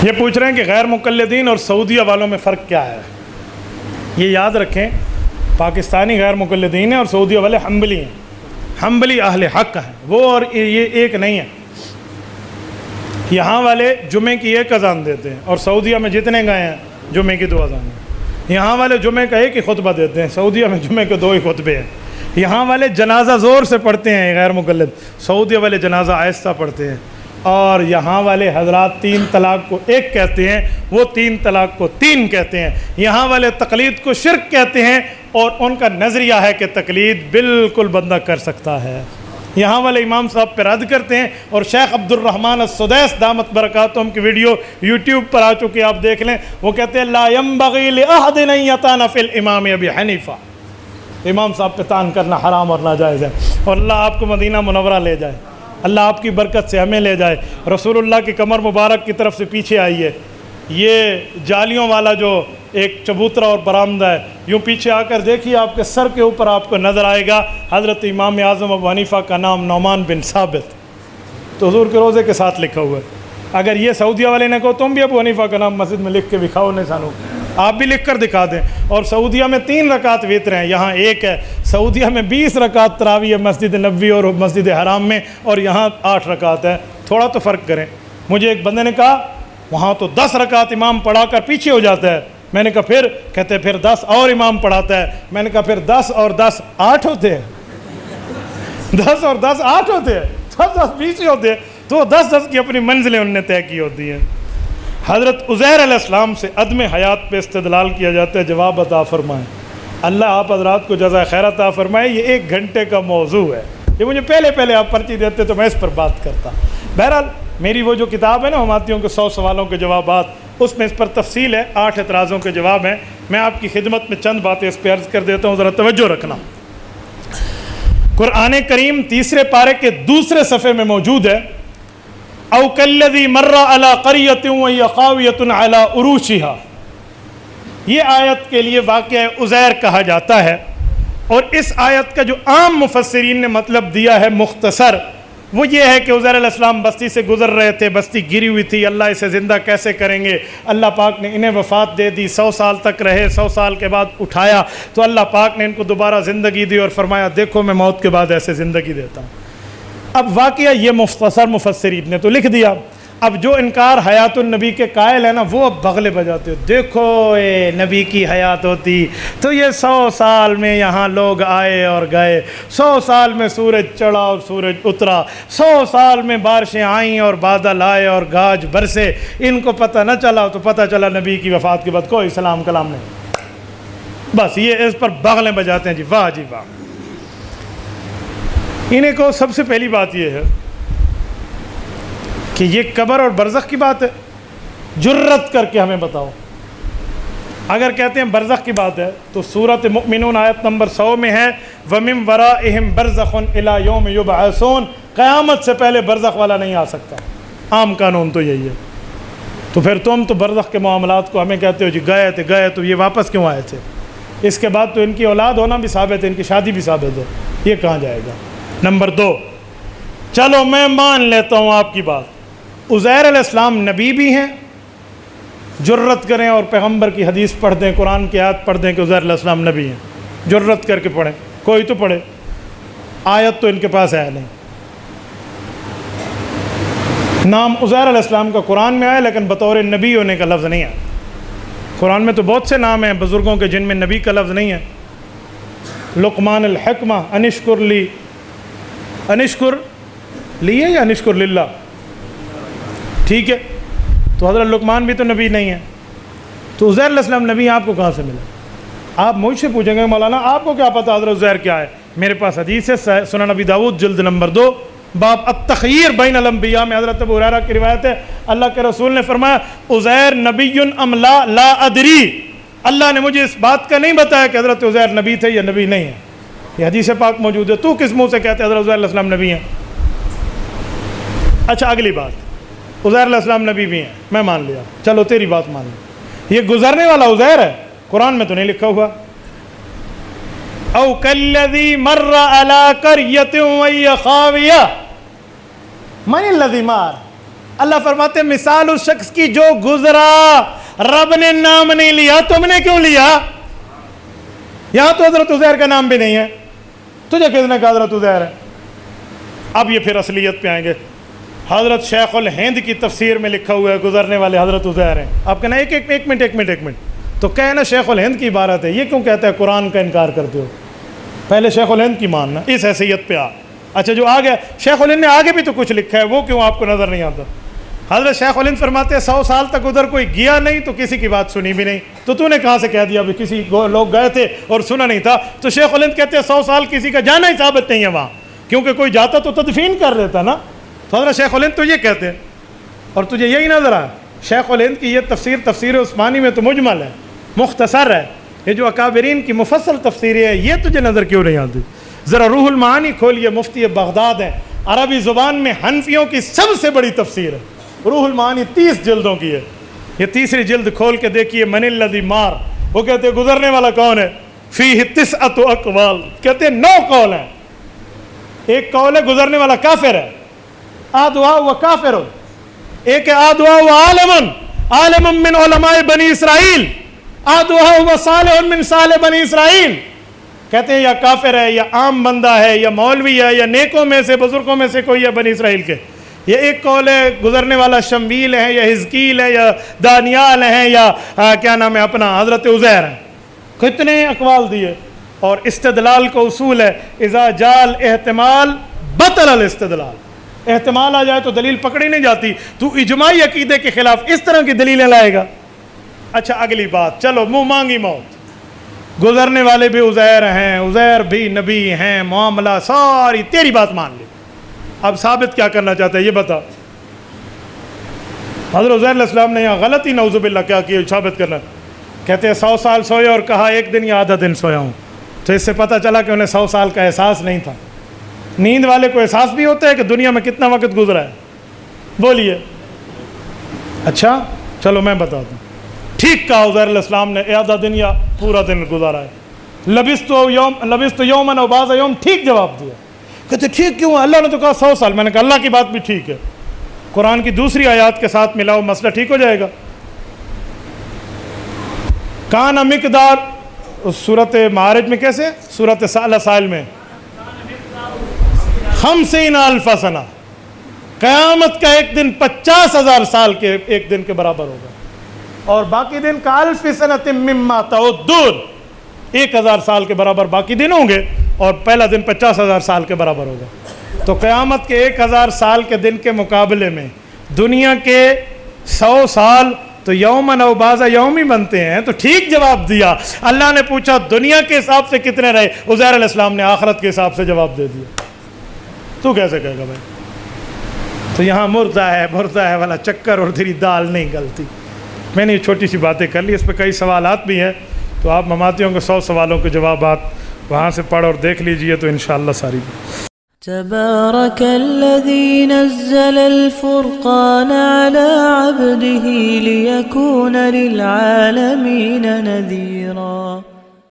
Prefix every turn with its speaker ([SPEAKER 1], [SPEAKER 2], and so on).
[SPEAKER 1] یہ پوچھ رہے ہیں کہ غیر مقلدین اور سعودیہ والوں میں فرق کیا ہے؟ یہ یاد رکھیں، پاکستانی غیر مقلدین ہیں اور سعودیہ والے حنبلی ہیں، حنبلی اہل حق ہیں وہ، اور یہ ایک نہیں ہے۔ یہاں والے جمعے کی ایک اذان دیتے ہیں اور سعودیہ میں جتنے گئے ہیں جمعے کی 2 اذانیں، یہاں والے جمعے کا ایک ہی خطبہ دیتے ہیں، سعودیہ میں جمعے کے 2 ہی خطبے ہیں۔ یہاں والے جنازہ زور سے پڑھتے ہیں غیر مقلد، سعودیہ والے جنازہ آہستہ پڑھتے ہیں، اور یہاں والے حضرات 3 طلاق کو 1 کہتے ہیں، وہ 3 طلاق کو 3 کہتے ہیں۔ یہاں والے تقلید کو شرک کہتے ہیں اور ان کا نظریہ ہے کہ تقلید بالکل بندہ کر سکتا ہے۔ یہاں والے امام صاحب پہ رد کرتے ہیں، اور شیخ عبد الرحمن السدیس دامت برکاتہم کی ویڈیو یوٹیوب پر آ چکی، آپ دیکھ لیں، وہ کہتے ہیں لا ينبغي لأحد ان يطعن في الامام ابی حنیفہ، امام صاحب پہ طعن کرنا حرام اور ناجائز ہے۔ اور اللہ آپ کو مدینہ منورہ لے جائے، اللہ آپ کی برکت سے ہمیں لے جائے، رسول اللہ کی کمر مبارک کی طرف سے پیچھے آئیے، یہ جالیوں والا جو ایک چبوترا اور برآمدہ ہے، یوں پیچھے آ کر دیکھیے، آپ کے سر کے اوپر آپ کو نظر آئے گا حضرت امام اعظم ابو حنیفہ کا نام نعمان بن ثابت، تو حضور کے روزے کے ساتھ لکھا ہوا ہے۔ اگر یہ سعودیہ والے نے کہو تم بھی ابو حنیفہ کا نام مسجد میں لکھ کے دکھاؤ، نہیں سانو آپ بھی لکھ کر دکھا دیں۔ اور سعودیہ میں 3 رکعت وتر ہیں، یہاں 1 ہے۔ سعودیہ میں 20 رکعت تراویح ہے مسجد نبوی اور مسجد حرام میں، اور یہاں 8 رکعت ہے، تھوڑا تو فرق کریں۔ مجھے ایک بندے نے کہا وہاں تو 10 رکعت امام پڑھا کر پیچھے ہو جاتا ہے، میں نے کہا پھر؟ کہتے پھر 10 اور امام پڑھاتا ہے، میں نے کہا پھر 10 اور 10 8 ہوتے ہیں، 10 اور 10 8 ہوتے ہیں، 10 10 پیچھے ہوتے ہیں، تو 10 10 کی اپنی منزلیں انہوں نے طے کی ہوتی ہیں۔ حضرت عزیر علیہ السلام سے عدم حیات پہ استدلال کیا جاتا ہے، جواب عطا فرمائیں۔ اللہ آپ حضرات کو جزائے خیر عطا فرمائے، یہ 1 گھنٹے کا موضوع ہے، یہ مجھے پہلے آپ پرچی دیتے تو میں اس پر بات کرتا۔ بہرحال میری وہ جو کتاب ہے نا حماتیوں کے 100 سوالوں کے جوابات، اس میں اس پر تفصیل ہے، 8 اعتراضوں کے جواب ہیں۔ میں آپ کی خدمت میں چند باتیں اس پہ عرض کر دیتا ہوں، ذرا توجہ رکھنا۔ قرآن کریم 3 پارے کے 2 صفحے میں موجود ہے، او کالذی مر علی قریۃ وہی خاویۃ علی عروشہا، یہ آیت کے لیے واقعہ عزیر کہا جاتا ہے، اور اس آیت کا جو عام مفسرین نے مطلب دیا ہے مختصر، وہ یہ ہے کہ عزیر علیہ السلام بستی سے گزر رہے تھے، بستی گری ہوئی تھی، اللہ اسے زندہ کیسے کریں گے، اللہ پاک نے انہیں وفات دے دی، 100 سال تک رہے، 100 سال کے بعد اٹھایا تو اللہ پاک نے ان کو دوبارہ زندگی دی اور فرمایا دیکھو میں موت کے بعد ایسے زندگی دیتا ہوں۔ اب واقعہ یہ مختصر مفسرین نے تو لکھ دیا، اب جو انکار حیات النبی کے قائل ہے نا، وہ اب بغلے بجاتے ہو، دیکھو اے نبی کی حیات ہوتی تو یہ 100 سال میں یہاں لوگ آئے اور گئے، 100 سال میں سورج چڑھا اور سورج اترا، 100 سال میں بارشیں آئیں اور بادل آئے اور گاج برسے، ان کو پتہ نہ چلا تو پتہ چلا نبی کی وفات کے بعد کوئی سلام کلام نہیں۔ بس یہ اس پر بغلیں بجاتے ہیں، جی واہ جی واہ۔ انہیں کو سب سے پہلی بات یہ ہے کہ یہ قبر اور برزخ کی بات ہے، جرت کر کے ہمیں بتاؤ۔ اگر کہتے ہیں برزخ کی بات ہے تو سورۃ مؤمنون آیت نمبر 100 میں ہے وَمِن وَرَائِهِمْ بَرْزَخٌ إِلَى يَوْمِ يُبْعَثُونَ، قیامت سے پہلے برزخ والا نہیں آ سکتا، عام قانون تو یہی ہے۔ تو پھر تم تو برزخ کے معاملات کو ہمیں کہتے ہو جی گئے تو یہ واپس کیوں آئے تھے؟ اس کے بعد تو ان کی اولاد ہونا بھی ثابت ہے، ان کی شادی بھی ثابت ہے، یہ کہاں جائے گا؟ نمبر 2، چلو میں مان لیتا ہوں آپ کی بات، عزیر علیہ السلام نبی بھی ہیں، جرت کریں اور پیغمبر کی حدیث پڑھ دیں، قرآن کی آیت پڑھ دیں کہ عزیر علیہ السلام نبی ہیں، جرت کر کے پڑھیں، کوئی تو پڑھے، آیت تو ان کے پاس ہے نہیں۔ نام عزیر علیہ السلام کا قرآن میں آیا لیکن بطور نبی ہونے کا لفظ نہیں ہے۔ قرآن میں تو بہت سے نام ہیں بزرگوں کے جن میں نبی کا لفظ نہیں ہے۔ لقمان الحکمہ انشکر لی، انشکر لی ہے یا انشکر للہ؟ ٹھیک ہے، تو حضرت لقمان بھی تو نبی نہیں ہے، تو عزیر علیہ السلام نبی آپ کو کہاں سے ملا؟ آپ مجھ سے پوچھیں گے مولانا آپ کو کیا پتہ حضرت عزیر کیا ہے؟ میرے پاس حدیث ہے، سنن ابی داؤد جلد نمبر 2 باب التخیر بین الانبیاء میں حضرت ابو ہریرہ کی روایت ہے، اللہ کے رسول نے فرمایا عزیر نبی ام لا ادری، اللہ نے مجھے اس بات کا نہیں بتایا کہ حضرت عزیر نبی تھے یا نبی نہیں ہے، یہ حدیث پاک موجود ہے، تو کس منہ سے کہتے حضرت عزیر علیہ السلام نبی ہیں؟ اچھا اگلی بات، عزیر علیہ السلام نبی بھی ہیں، میں مان لیا، چلو تیری بات مان لی، یہ گزرنے والا عزیر ہے، قرآن میں تو نہیں لکھا ہوا۔ او کالذی مر علی قریۃ وہی خاویہ، من الذی مار، اللہ فرماتے ہیں مثال اس شخص کی جو گزرا، رب نے نام نہیں لیا، تم نے کیوں لیا؟ یہاں تو حضرت عزیر کا نام بھی نہیں ہے، تجھے کس نے کہا حضرت عزیر ہے؟ اب یہ پھر اصلیت پہ آئیں گے. حضرت شیخ الہند کی تفسیر میں لکھا ہوا ہے گزرنے والے حضرت عزیر ہیں. آپ کہنا ایک منٹ تو کہنا شیخ الہند کی عبارت ہے، یہ کیوں کہتا ہے قرآن کا انکار کرتے ہو؟ پہلے شیخ الہند کی ماننا، اس حیثیت پہ آ. اچھا جو آگے شیخ الہند نے آگے بھی تو کچھ لکھا ہے، وہ کیوں آپ کو نظر نہیں آتا؟ حضرت شیخ الہند فرماتے ہیں 100 سال تک ادھر کوئی گیا نہیں تو کسی کی بات سنی بھی نہیں، تو نے کہاں سے کہہ دیا؟ کسی لوگ گئے تھے اور سنا نہیں تھا. تو شیخ الہند کہتے ہیں 100 سال کسی کا جانا ہی ثابت نہیں ہے وہاں، کیونکہ کوئی جاتا تو تدفین کر دیتا نا. تو حضرت شیخ الہند تو یہ کہتے ہیں، اور تجھے یہی نظر آیا شیخ الہند کی یہ تفسیر عثمانی میں تو مجمل ہے، مختصر ہے. یہ جو اکابرین کی مفصل تفسیر ہے یہ تجھے نظر کیوں نہیں آتی؟ ذرا روح المعانی کھولیے، مفتی بغداد ہے، عربی زبان میں حنفیوں کی سب سے بڑی تفسیر ہے. روح المعانی 30 جلدوں کی ہے. یہ تیسری جلد کھول کے دیکھیے، من الذی مار. وہ کہتے ہیں گزرنے والا کون ہے؟ فیہ 9 اقوال، کہتے ہیں 9 قول ہیں. ایک قول ہے گزرنے والا کافر ہے، آدعا و کافر. ایک ہے آدعا و عالم من علماء بنی اسرائیل، آدعا و صالح من صالح بنی اسرائیل. کہتے ہیں یا کافر ہے یا عام بندہ ہے یا مولوی ہے یا نیکوں میں سے بزرگوں میں سے کوئی ہے بنی اسرائیل کے. یہ ایک قول ہے گزرنے والا شمویل ہے یا حزقیل ہے یا دانیال ہیں یا کیا نام ہے اپنا حضرت عزیر ہیں. کتنے اقوال دیے. اور استدلال کو اصول ہے اذا جال احتمال بطل الاستدلال. احتمال آ جائے تو دلیل پکڑی نہیں جاتی. تو اجماعی عقیدے کے خلاف اس طرح کی دلیلیں لائے گا. اچھا اگلی بات، چلو منہ مانگی موت. گزرنے والے بھی عزیر ہیں، عزیر بھی نبی ہیں، معاملہ ساری تیری بات مان لی. اب ثابت کیا کرنا چاہتا ہے یہ بتا. حضرت عزیر علیہ السلام نے یہاں غلطی نعوذ باللہ کیا کیا ثابت کرنا. کہتے ہیں 100 سال سوئے اور کہا ایک دن یا آدھا دن سویا ہوں. تو اس سے پتہ چلا کہ انہیں 100 سال کا احساس نہیں تھا. نیند والے کو احساس بھی ہوتا ہے کہ دنیا میں کتنا وقت گزرا ہے. بولیے. اچھا چلو میں بتا دوں. ٹھیک کہا عزیر علیہ السلام نے، آدھا دن یا پورا دن گزارا ہے. لبثت یوما او بعض یوم، ٹھیک جواب دیا. کہتے ٹھیک کیوں؟ اللہ نے تو کہا 100 سال. میں نے کہا اللہ کی بات بھی ٹھیک ہے، قرآن کی دوسری آیات کے ساتھ ملاؤ، مسئلہ ٹھیک ہو جائے گا. کان مقدار سورت معارج میں کیسے؟ سورت سائل میں 50,000 سنہ. قیامت کا ایک دن 50,000 سال کے ایک دن کے برابر ہوگا، اور باقی دن کا 1000 سنۃ مما تعدون، 1000 سال کے برابر باقی دن ہوں گے، اور پہلا دن 50,000 سال کے برابر ہوگا. تو قیامت کے 1000 سال کے دن کے مقابلے میں دنیا کے 100 سال تو یومن او بعض یوم ہی بنتے ہیں. تو ٹھیک جواب دیا. اللہ نے پوچھا دنیا کے حساب سے کتنے رہے؟ عزیر علیہ السلام نے آخرت کے حساب سے جواب دے دیا. تو کیسے کہے گا بھائی؟ تو یہاں مردہ ہے والا چکر اور تیری دال نہیں گلتی. میں نے یہ چھوٹی سی باتیں کر لی، اس پہ کئی سوالات بھی ہیں، تو آپ مماتیوں کے 100 سوالوں کے جوابات وہاں سے پڑھ اور دیکھ لیجئے تو انشاءاللہ ساری.
[SPEAKER 2] تبارك الذي نزل الفرقان على عبده ليكون للعالمين نذيرا.